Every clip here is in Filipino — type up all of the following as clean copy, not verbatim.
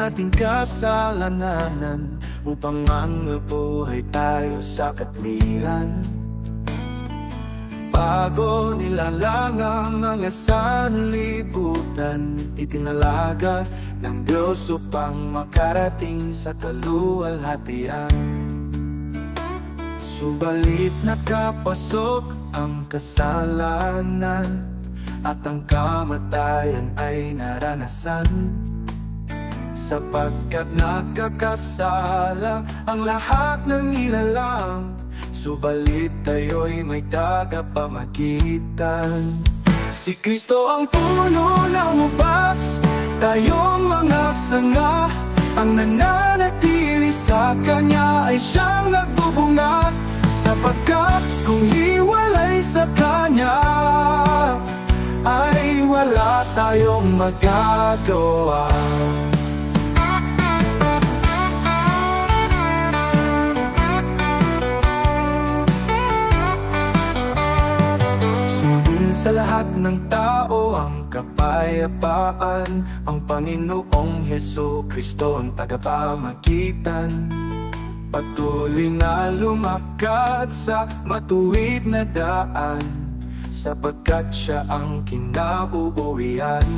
ating kasalanan upang mabuhay tayo sa katwiran. Bago nilalang ang mga sanlibutan, itinalaga ng Diyos upang makarating sa kaluwalhatian. Subalit nakapasok ang kasalanan at ang kamatayan ay naranasan, sapagkat nakakasala ang lahat ng nilalang. Subalit tayo'y may tagapamagitan. Si Kristo ang puno ng ubas, tayong mga sanga. Ang nananatili sa Kanya ay siyang nagbubunga, sapagkat kung hiwalay sa Kanya ay wala tayong magagawa. Sundin sa lahat ng tao ang kapayapaan, ang Panginoong Jesucristo ang tagapamagitan. Patuloy na lumakad sa matuwid na daan, sapagkat siya ang kinabubuhian.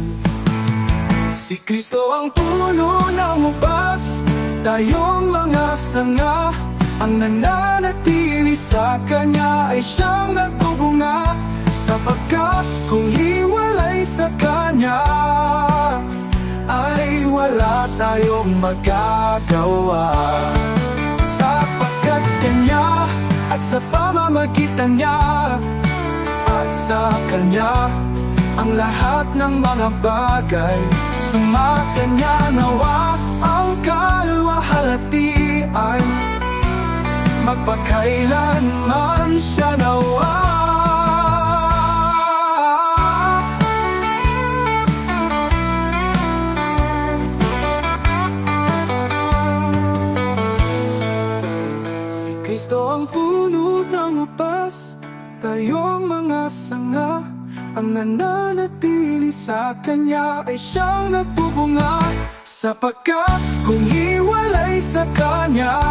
Si Kristo ang puno ng ubas, tayong mga sanga. Ang nananatili sa Kanya ay siyang nagbubunga, sapagkat kung hiwalay sa Kanya ay wala tayong magagawa. Sapagkat Kanya at sa pamamagitan Niya at sa Kanya ang lahat ng mga bagay. Sumakanya nawa ang kaluwalhatian, magpakailanman siya nawa. Si Kristo ang puno ng ubas, tayong mga sanga. Ang nananatili sa Kanya ay siyang nagbubunga, sapagkat kung hiwalay sa Kanya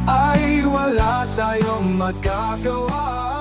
ay wala tayong magagawa.